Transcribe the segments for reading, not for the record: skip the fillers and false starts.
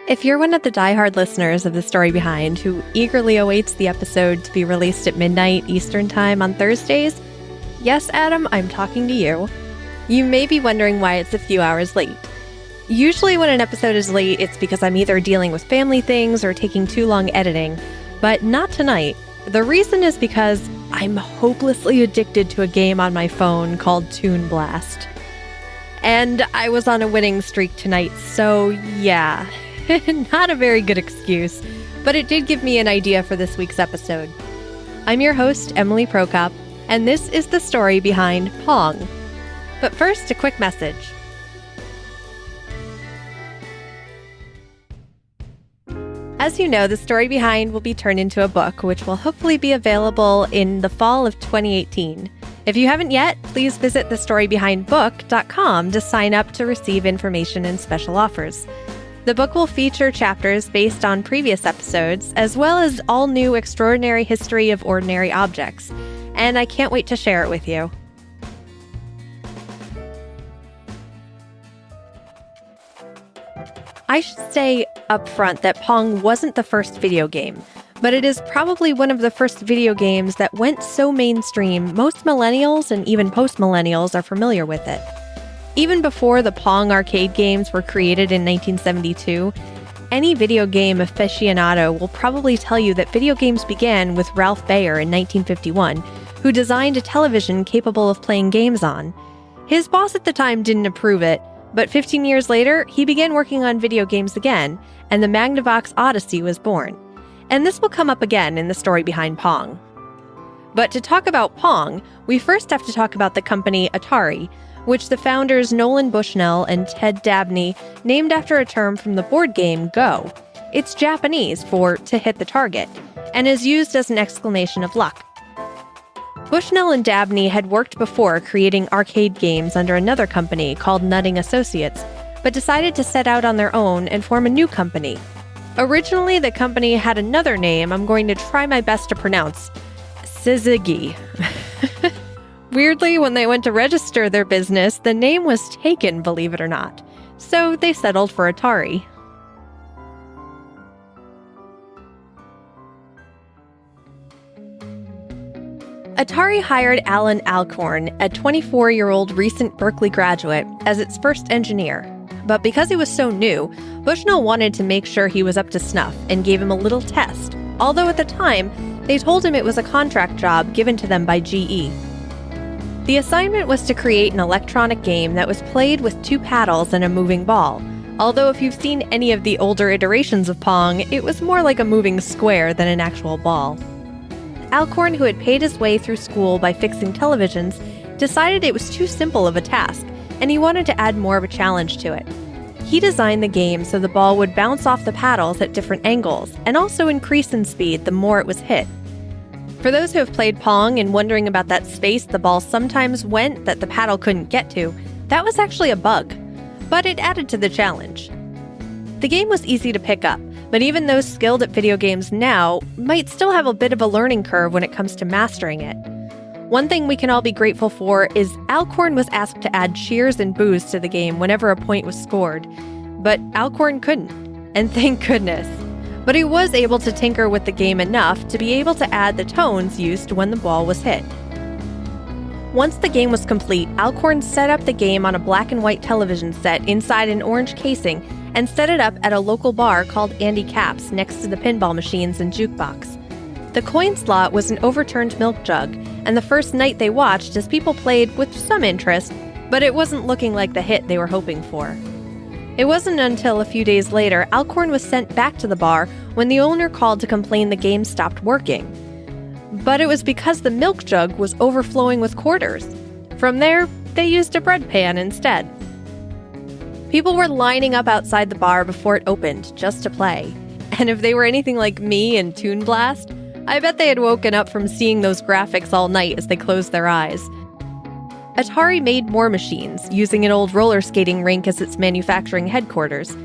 If you're one of the diehard listeners of The Story Behind who eagerly awaits the episode to be released at midnight Eastern Time on Thursdays, yes, Adam, I'm talking to you. You may be wondering why it's a few hours late. Usually when an episode is late, it's because I'm either dealing with family things or taking too long editing, but not tonight. The reason is because I'm hopelessly addicted to a game on my phone called Toon Blast. And I was on a winning streak tonight, so yeah. Not a very good excuse, but it did give me an idea for this week's episode. I'm your host, Emily Prokop, and this is the story behind Pong. But first, a quick message. As you know, the story behind will be turned into a book, which will hopefully be available in the fall of 2018. If you haven't yet, please visit thestorybehindbook.com to sign up to receive information and special offers. The book will feature chapters based on previous episodes, as well as all new extraordinary history of ordinary objects, and I can't wait to share it with you. I should say up front that Pong wasn't the first video game, but it is probably one of the first video games that went so mainstream most millennials and even post-millennials are familiar with it. Even before the Pong arcade games were created in 1972, any video game aficionado will probably tell you that video games began with Ralph Baer in 1951, who designed a television capable of playing games on. His boss at the time didn't approve it, but 15 years later, he began working on video games again, and the Magnavox Odyssey was born. And this will come up again in the story behind Pong. But to talk about Pong, we first have to talk about the company Atari, which the founders Nolan Bushnell and Ted Dabney named after a term from the board game Go. It's Japanese for to hit the target, and is used as an exclamation of luck. Bushnell and Dabney had worked before creating arcade games under another company called Nutting Associates, but decided to set out on their own and form a new company. Originally, the company had another name I'm going to try my best to pronounce, Syzygy. Weirdly, when they went to register their business, the name was taken, believe it or not. So they settled for Atari. Atari hired Alan Alcorn, a 24-year-old recent Berkeley graduate, as its first engineer. But because he was so new, Bushnell wanted to make sure he was up to snuff and gave him a little test, although at the time, they told him it was a contract job given to them by GE. The assignment was to create an electronic game that was played with two paddles and a moving ball, although if you've seen any of the older iterations of Pong, it was more like a moving square than an actual ball. Alcorn, who had paid his way through school by fixing televisions, decided it was too simple of a task, and he wanted to add more of a challenge to it. He designed the game so the ball would bounce off the paddles at different angles, and also increase in speed the more it was hit. For those who have played Pong and wondering about that space the ball sometimes went that the paddle couldn't get to, that was actually a bug, but it added to the challenge. The game was easy to pick up, but even those skilled at video games now might still have a bit of a learning curve when it comes to mastering it. One thing we can all be grateful for is Alcorn was asked to add cheers and boos to the game whenever a point was scored, but Alcorn couldn't, and thank goodness. But he was able to tinker with the game enough to be able to add the tones used when the ball was hit. Once the game was complete, Alcorn set up the game on a black and white television set inside an orange casing and set it up at a local bar called Andy Capp's next to the pinball machines and jukebox. The coin slot was an overturned milk jug, and the first night they watched as people played with some interest, but it wasn't looking like the hit they were hoping for. It wasn't until a few days later Alcorn was sent back to the bar when the owner called to complain the game stopped working. But it was because the milk jug was overflowing with quarters. From there, they used a bread pan instead. People were lining up outside the bar before it opened just to play. And if they were anything like me and Toon Blast, I bet they had woken up from seeing those graphics all night as they closed their eyes. Atari made more machines, using an old roller skating rink as its manufacturing headquarters.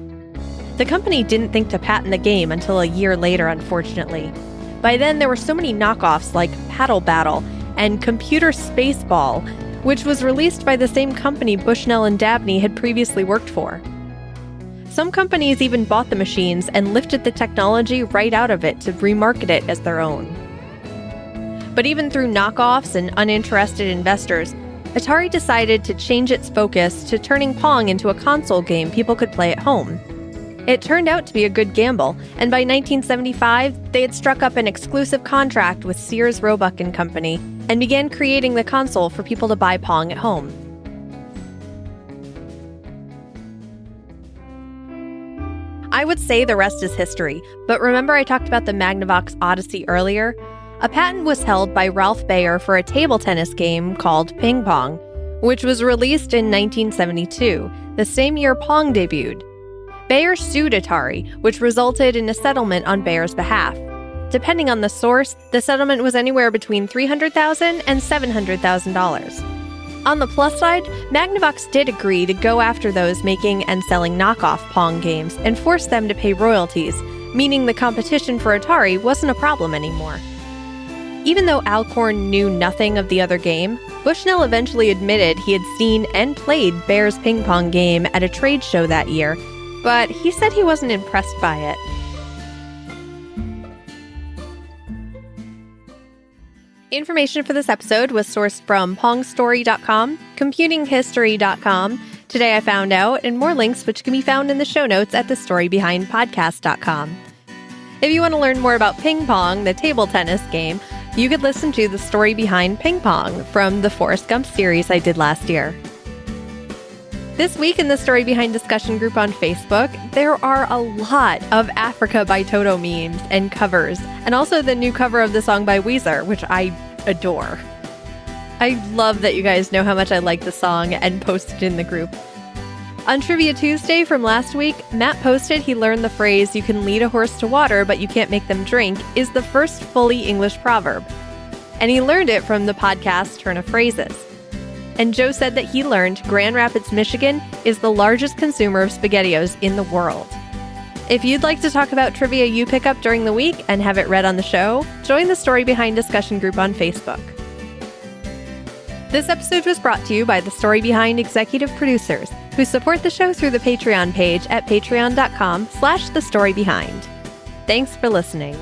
The company didn't think to patent the game until a year later, unfortunately. By then, there were so many knockoffs like Paddle Battle and Computer Spaceball, which was released by the same company Bushnell and Dabney had previously worked for. Some companies even bought the machines and lifted the technology right out of it to remarket it as their own. But even through knockoffs and uninterested investors, Atari decided to change its focus to turning Pong into a console game people could play at home. It turned out to be a good gamble, and by 1975, they had struck up an exclusive contract with Sears Roebuck and Company and began creating the console for people to buy Pong at home. I would say the rest is history, but remember I talked about the Magnavox Odyssey earlier? A patent was held by Ralph Baer for a table tennis game called Ping Pong, which was released in 1972, the same year Pong debuted. Baer sued Atari, which resulted in a settlement on Baer's behalf. Depending on the source, the settlement was anywhere between $300,000 and $700,000. On the plus side, Magnavox did agree to go after those making and selling knockoff Pong games and force them to pay royalties, meaning the competition for Atari wasn't a problem anymore. Even though Alcorn knew nothing of the other game, Bushnell eventually admitted he had seen and played Baer's ping pong game at a trade show that year, but he said he wasn't impressed by it. Information for this episode was sourced from pongstory.com, computinghistory.com, Today I Found Out, and more links which can be found in the show notes at thestorybehindpodcast.com. If you want to learn more about ping pong, the table tennis game, you could listen to The Story Behind Ping Pong from the Forrest Gump series I did last year. This week in the Story Behind discussion group on Facebook, there are a lot of Africa by Toto memes and covers, and also the new cover of the song by Weezer, which I adore. I love that you guys know how much I like the song and posted in the group. On Trivia Tuesday from last week, Matt posted he learned the phrase, "You can lead a horse to water, but you can't make them drink," is the first fully English proverb. And he learned it from the podcast Turn of Phrases. And Joe said that he learned Grand Rapids, Michigan is the largest consumer of SpaghettiOs in the world. If you'd like to talk about trivia you pick up during the week and have it read on the show, join the Story Behind discussion group on Facebook. This episode was brought to you by the Story Behind executive producers, who support the show through the Patreon page at patreon.com/thestorybehind. Thanks for listening.